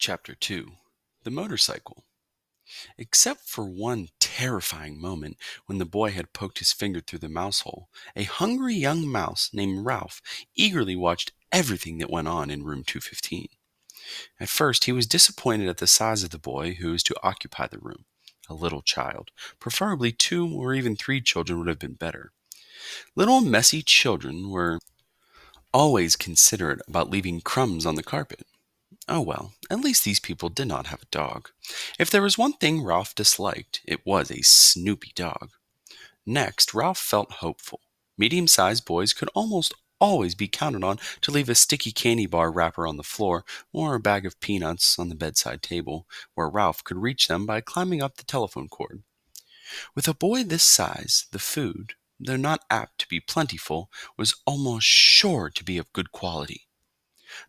Chapter 2. The Motorcycle. Except for one terrifying moment when the boy had poked his finger through the mouse hole, a hungry young mouse named Ralph eagerly watched everything that went on in room 215. At first, he was disappointed at the size of the boy who was to occupy the room. A little child, preferably 2 or even 3 children would have been better. Little messy children were always considerate about leaving crumbs on the carpet. Oh well, at least these people did not have a dog. If there was one thing Ralph disliked, it was a snoopy dog. Next, Ralph felt hopeful. Medium-sized boys could almost always be counted on to leave a sticky candy bar wrapper on the floor or a bag of peanuts on the bedside table, where Ralph could reach them by climbing up the telephone cord. With a boy this size, the food, though not apt to be plentiful, was almost sure to be of good quality.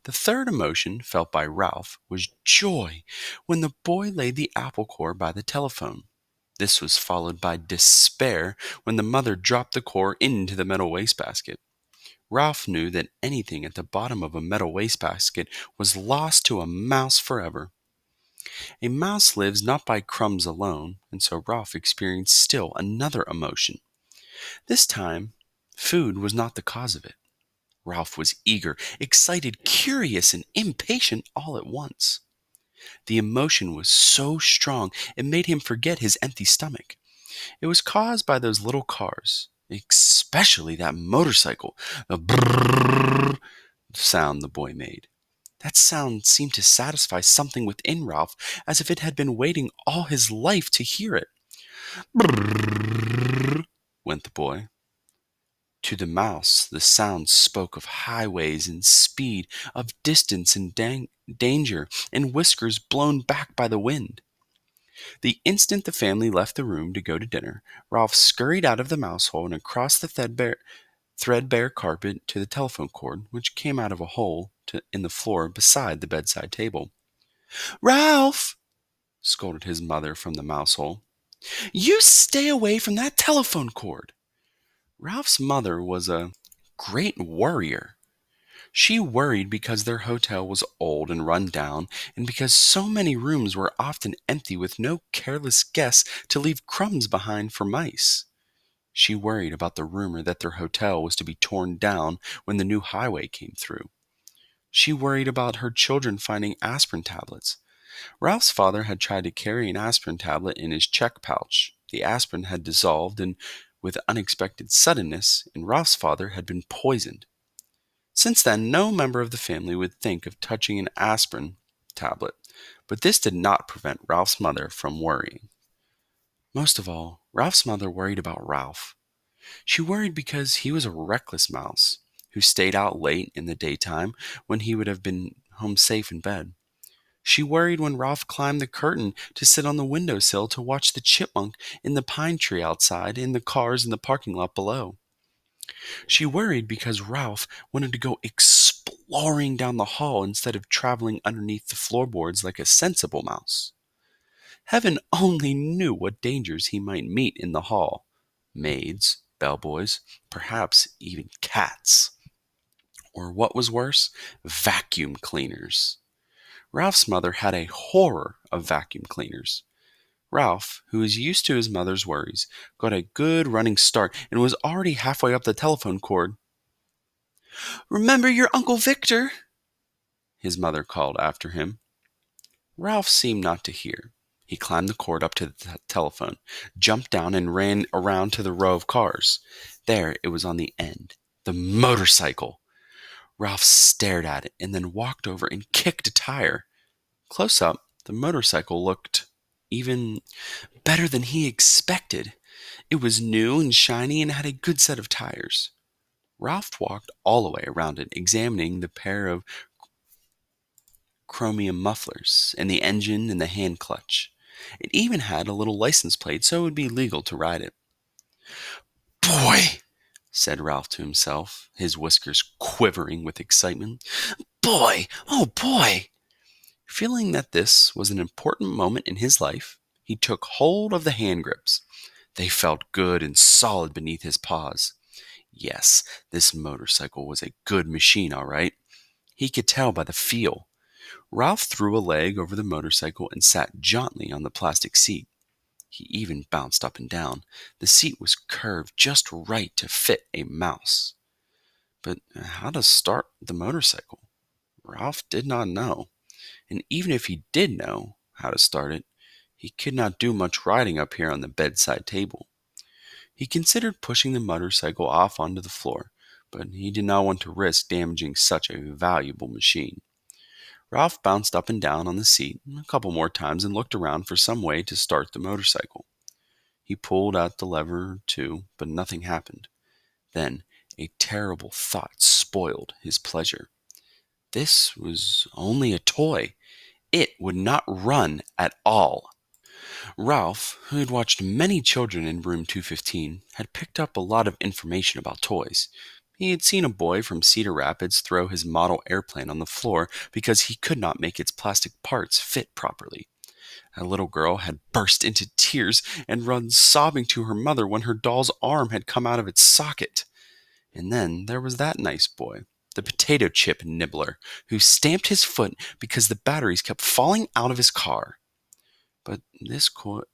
The third emotion felt by Ralph was joy when the boy laid the apple core by the telephone. This was followed by despair when the mother dropped the core into the metal wastebasket. Ralph knew that anything at the bottom of a metal wastebasket was lost to a mouse forever. A mouse lives not by crumbs alone, and so Ralph experienced still another emotion. This time, food was not the cause of it. Ralph was eager, excited, curious, and impatient all at once. The emotion was so strong it made him forget his empty stomach. It was caused by those little cars, especially that motorcycle, the brrrr sound the boy made. That sound seemed to satisfy something within Ralph, as if it had been waiting all his life to hear it. Brrrr, went the boy. To the mouse, the sound spoke of highways and speed, of distance and danger, and whiskers blown back by the wind. The instant the family left the room to go to dinner, Ralph scurried out of the mouse hole and across the threadbare carpet to the telephone cord, which came out of a hole in the floor beside the bedside table. "Ralph!" scolded his mother from the mouse hole. "You stay away from that telephone cord!" Ralph's mother was a great worrier. She worried because their hotel was old and run down, and because so many rooms were often empty with no careless guests to leave crumbs behind for mice. She worried about the rumor that their hotel was to be torn down when the new highway came through. She worried about her children finding aspirin tablets. Ralph's father had tried to carry an aspirin tablet in his check pouch. The aspirin had dissolved and with unexpected suddenness, and Ralph's father had been poisoned. Since then, no member of the family would think of touching an aspirin tablet, but this did not prevent Ralph's mother from worrying. Most of all, Ralph's mother worried about Ralph. She worried because he was a reckless mouse who stayed out late in the daytime when he would have been home safe in bed. She worried when Ralph climbed the curtain to sit on the windowsill to watch the chipmunk in the pine tree outside and the cars in the parking lot below. She worried because Ralph wanted to go exploring down the hall instead of traveling underneath the floorboards like a sensible mouse. Heaven only knew what dangers he might meet in the hall. Maids, bellboys, perhaps even cats. Or what was worse, vacuum cleaners. Ralph's mother had a horror of vacuum cleaners. Ralph, who was used to his mother's worries, got a good running start and was already halfway up the telephone cord. "Remember your Uncle Victor?" his mother called after him. Ralph seemed not to hear. He climbed the cord up to the telephone, jumped down, and ran around to the row of cars. There it was on the end. The motorcycle! Ralph stared at it and then walked over and kicked a tire. Close up, the motorcycle looked even better than he expected. It was new and shiny and had a good set of tires. Ralph walked all the way around it, examining the pair of chromium mufflers and the engine and the hand clutch. It even had a little license plate, so it would be legal to ride it. "Boy!" said Ralph to himself, his whiskers quivering with excitement. "Boy! Oh, boy!" Feeling that this was an important moment in his life, he took hold of the hand grips. They felt good and solid beneath his paws. Yes, this motorcycle was a good machine, all right. He could tell by the feel. Ralph threw a leg over the motorcycle and sat jauntily on the plastic seat. He even bounced up and down. The seat was curved just right to fit a mouse. But how to start the motorcycle? Ralph did not know. And even if he did know how to start it, he could not do much riding up here on the bedside table. He considered pushing the motorcycle off onto the floor, but he did not want to risk damaging such a valuable machine. Ralph bounced up and down on the seat a couple more times and looked around for some way to start the motorcycle. He pulled out the lever or two, but nothing happened. Then a terrible thought spoiled his pleasure. This was only a toy. It would not run at all. Ralph, who had watched many children in room 215, had picked up a lot of information about toys. He had seen a boy from Cedar Rapids throw his model airplane on the floor because he could not make its plastic parts fit properly. A little girl had burst into tears and run sobbing to her mother when her doll's arm had come out of its socket. And then there was that nice boy, the potato chip nibbler, who stamped his foot because the batteries kept falling out of his car. But this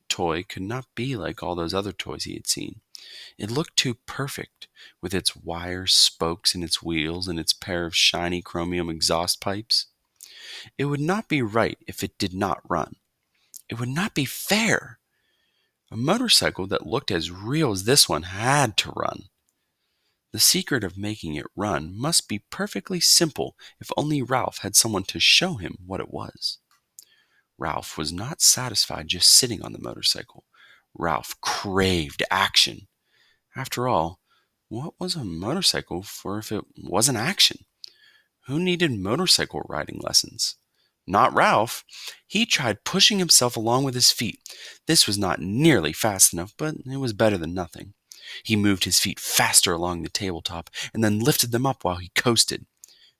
toy could not be like all those other toys he had seen. It looked too perfect, with its wire spokes and its wheels and its pair of shiny chromium exhaust pipes. It would not be right if it did not run. It would not be fair. A motorcycle that looked as real as this one had to run. The secret of making it run must be perfectly simple if only Ralph had someone to show him what it was. Ralph was not satisfied just sitting on the motorcycle. Ralph craved action. After all, what was a motorcycle for if it wasn't action? Who needed motorcycle riding lessons? Not Ralph. He tried pushing himself along with his feet. This was not nearly fast enough, but it was better than nothing. He moved his feet faster along the tabletop and then lifted them up while he coasted.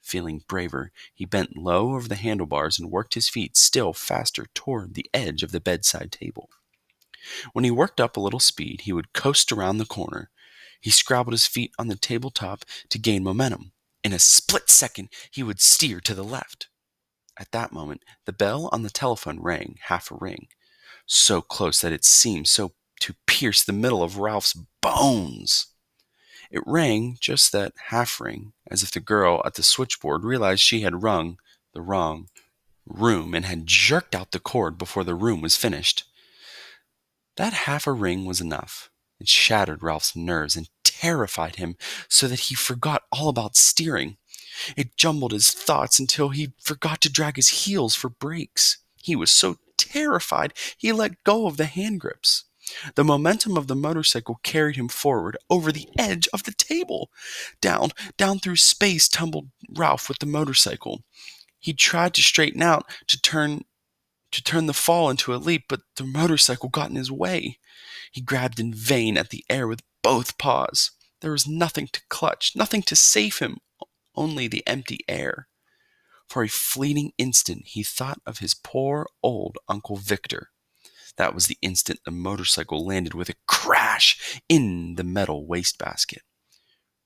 Feeling braver, he bent low over the handlebars and worked his feet still faster toward the edge of the bedside table. When he worked up a little speed, he would coast around the corner. He scrabbled his feet on the tabletop to gain momentum. In a split second, he would steer to the left. At that moment, the bell on the telephone rang half a ring, so close that it seemed so to pierce the middle of Ralph's bones. It rang just that half ring, as if the girl at the switchboard realized she had rung the wrong room and had jerked out the cord before the room was finished. That half a ring was enough. It shattered Ralph's nerves and terrified him so that he forgot all about steering. It jumbled his thoughts until he forgot to drag his heels for brakes. He was so terrified he let go of the hand grips. The momentum of the motorcycle carried him forward over the edge of the table. Down through space tumbled Ralph with the motorcycle. He tried to straighten out to turn the fall into a leap, but the motorcycle got in his way. He grabbed in vain at the air with both paws. There was nothing to clutch, nothing to save him, only the empty air. For a fleeting instant he thought of his poor old Uncle Victor. That was the instant the motorcycle landed with a crash in the metal wastebasket.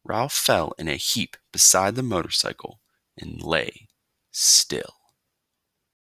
Ralph fell in a heap beside the motorcycle and lay still.